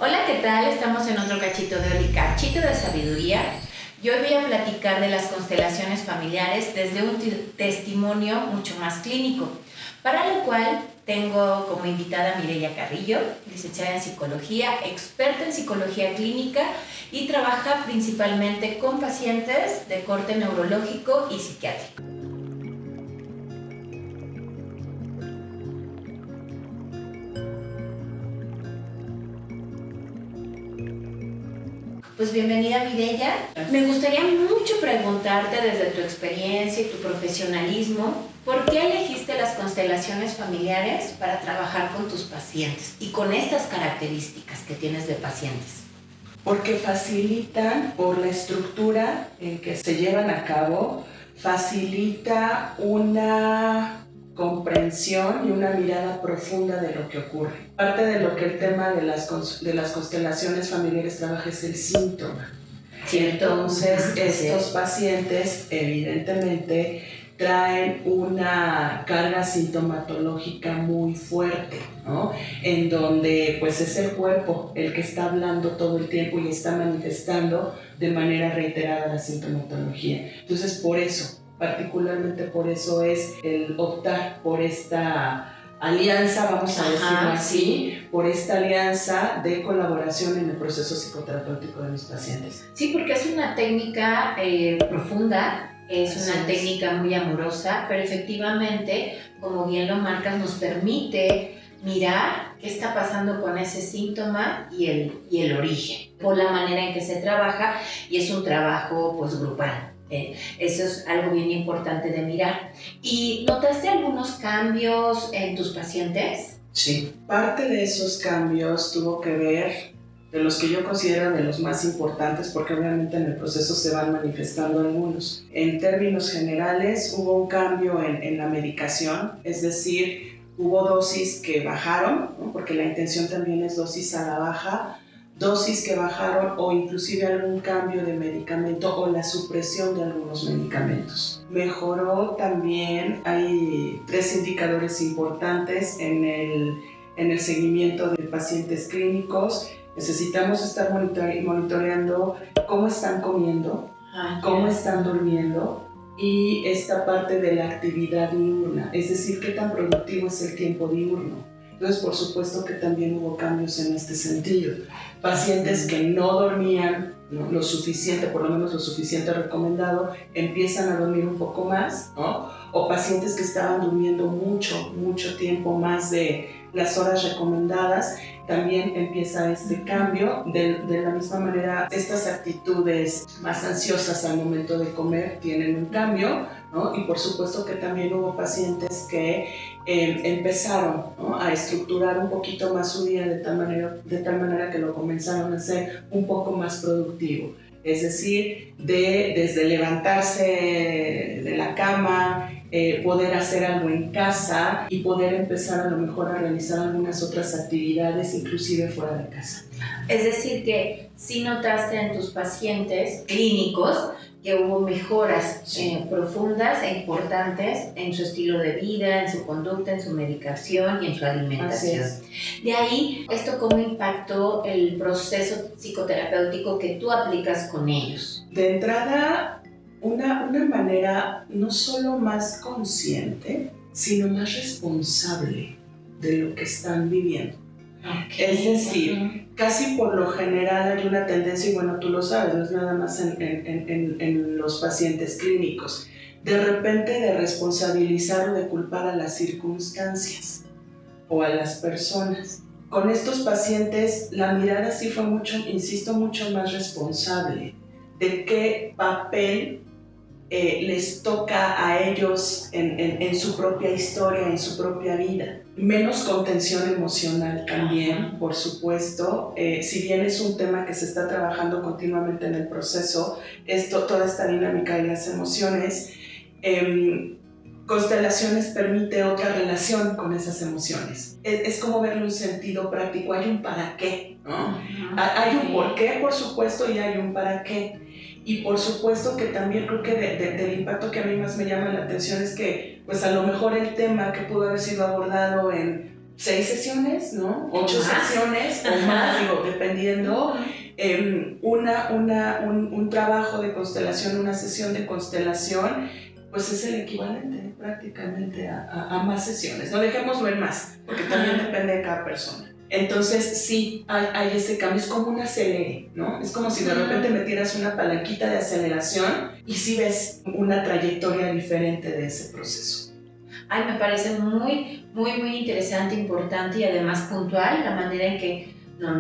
Hola, ¿qué tal? Estamos en otro cachito de Oli, cachito de sabiduría. Yo voy a platicar de las constelaciones familiares desde un testimonio mucho más clínico, para lo cual tengo como invitada a Mireya Carrillo, licenciada en psicología, experta en psicología clínica y trabaja principalmente con pacientes de corte neurológico y psiquiátrico. Pues bienvenida, Mireya. Me gustaría mucho preguntarte desde tu experiencia y tu profesionalismo, ¿por qué elegiste las constelaciones familiares para trabajar con tus pacientes y con estas características que tienes de pacientes? Porque facilitan, por la estructura en que se llevan a cabo, facilita una comprensión y una mirada profunda de lo que ocurre. Parte de lo que el tema de las constelaciones familiares trabaja es el síntoma. ¿Cierto? Entonces, estos pacientes evidentemente traen una carga sintomatológica muy fuerte, ¿no? En donde pues es el cuerpo el que está hablando todo el tiempo y está manifestando de manera reiterada la sintomatología. Entonces, por eso, particularmente por eso es el optar por esta alianza, vamos a decirlo así, por esta alianza de colaboración en el proceso psicoterapéutico de mis pacientes. Sí, porque es una técnica profunda. Es una técnica muy amorosa, pero efectivamente, como bien lo marcas, nos permite mirar qué está pasando con ese síntoma y el origen, por la manera en que se trabaja, y es un trabajo pues grupal. Eso es algo bien importante de mirar. ¿Y notaste algunos cambios en tus pacientes? Sí, parte de esos cambios tuvo que ver, de los que yo considero de los más importantes, porque obviamente en el proceso se van manifestando algunos. En términos generales, hubo un cambio en la medicación, es decir, hubo dosis que bajaron, ¿no? Porque la intención también es dosis a la baja, dosis que bajaron o inclusive algún cambio de medicamento o la supresión de algunos medicamentos. Mejoró también, hay 3 indicadores importantes en el seguimiento de pacientes clínicos. Necesitamos estar monitoreando cómo están comiendo, cómo están durmiendo y esta parte de la actividad diurna, es decir, qué tan productivo es el tiempo diurno. Entonces, por supuesto que también hubo cambios en este sentido. Pacientes que no dormían lo suficiente, por lo menos lo suficiente recomendado, empiezan a dormir un poco más, ¿no? O pacientes que estaban durmiendo mucho tiempo, más de las horas recomendadas, también empieza este cambio. De la misma manera, estas actitudes más ansiosas al momento de comer tienen un cambio, ¿no? Y por supuesto que también hubo pacientes que empezaron, ¿no?, a estructurar un poquito más su día de tal manera que lo comenzaron a hacer un poco más productivo. Es decir, desde levantarse de la cama, poder hacer algo en casa y poder empezar a lo mejor a realizar algunas otras actividades, inclusive fuera de casa. Es decir, que sí notaste en tus pacientes clínicos que hubo mejoras profundas e importantes en su estilo de vida, en su conducta, en su medicación y en su alimentación. De ahí, ¿esto cómo impactó el proceso psicoterapéutico que tú aplicas con ellos? De entrada, una manera no solo más consciente, sino más responsable de lo que están viviendo. Es decir, casi por lo general hay una tendencia, y bueno, tú lo sabes, no es nada más en los pacientes clínicos, de repente de responsabilizar o de culpar a las circunstancias o a las personas. Con estos pacientes la mirada sí fue mucho más responsable de qué papel les toca a ellos en su propia historia, en su propia vida. Menos contención emocional también, por supuesto. Si bien es un tema que se está trabajando continuamente en el proceso, toda esta dinámica de las emociones, Constelaciones permite otra relación con esas emociones. Es como verle un sentido práctico, hay un para qué, ¿no? Hay un por qué, por supuesto, y hay un para qué. Y por supuesto que también creo que del impacto que a mí más me llama la atención es que pues a lo mejor el tema que pudo haber sido abordado en 6 sesiones, ¿no? 8 más. sesiones o más, digo, dependiendo. Un trabajo de constelación, una sesión de constelación, pues es el equivalente prácticamente a más sesiones. No dejémoslo en más, porque también depende de cada persona. Entonces sí, hay ese cambio, es como un acelere, ¿no? Es como si de repente metieras una palanquita de aceleración y sí ves una trayectoria diferente de ese proceso. Ay, me parece muy, muy, muy interesante, importante y además puntual la manera en que nos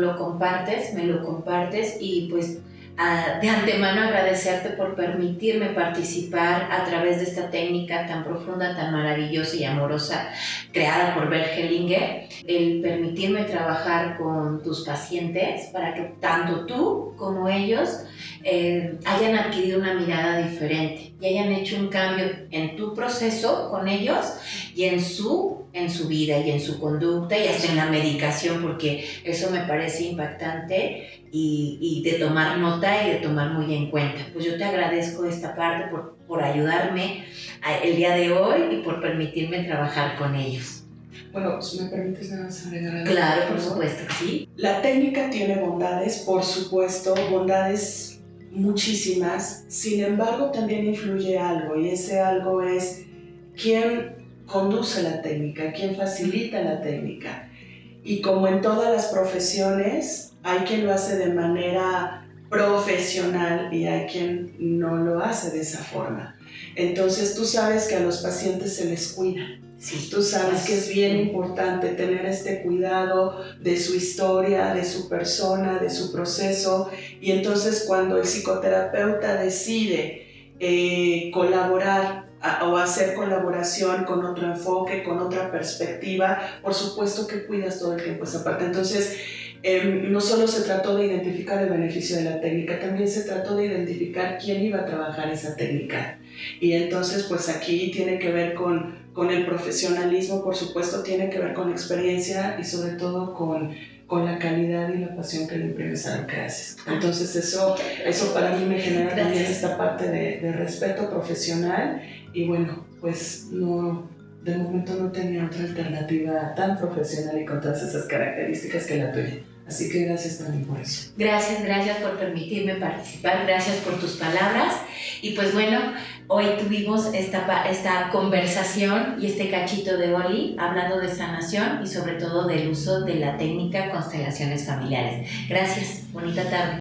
lo compartes, me lo compartes y pues de antemano agradecerte por permitirme participar a través de esta técnica tan profunda, tan maravillosa y amorosa creada por Bert Hellinger, el permitirme trabajar con tus pacientes para que tanto tú como ellos hayan adquirido una mirada diferente y hayan hecho un cambio en tu proceso con ellos y en su vida y en su conducta y hasta en la medicación, porque eso me parece impactante y de tomar nota y de tomar muy en cuenta. Pues yo te agradezco esta parte por ayudarme el día de hoy y por permitirme trabajar con ellos. Bueno, si me permites nada más agregar algo. Claro, por supuesto, sí. La técnica tiene bondades, por supuesto, bondades muchísimas. Sin embargo, también influye algo, y ese algo es quién conduce la técnica, quién facilita la técnica. Y como en todas las profesiones, hay quien lo hace de manera profesional y hay quien no lo hace de esa forma. Entonces tú sabes que a los pacientes se les cuida. Sí, tú sabes que es bien importante tener este cuidado de su historia, de su persona, de su proceso, y entonces cuando el psicoterapeuta decide colaborar o hacer colaboración con otro enfoque, con otra perspectiva, por supuesto que cuidas todo el tiempo esa parte. Entonces, no solo se trató de identificar el beneficio de la técnica, también se trató de identificar quién iba a trabajar esa técnica. Y entonces, pues aquí tiene que ver con el profesionalismo, por supuesto, tiene que ver con la experiencia y sobre todo con la calidad y la pasión que le imprimes a lo que haces. Entonces eso para mí me genera también esta parte de respeto profesional y bueno, pues no, de momento no tenía otra alternativa tan profesional y con todas esas características que la tuya. Así que gracias también por eso. Gracias por permitirme participar, gracias por tus palabras. Y pues bueno, hoy tuvimos esta conversación y este cachito de Oli hablando de sanación y sobre todo del uso de la técnica constelaciones familiares. Gracias, bonita tarde.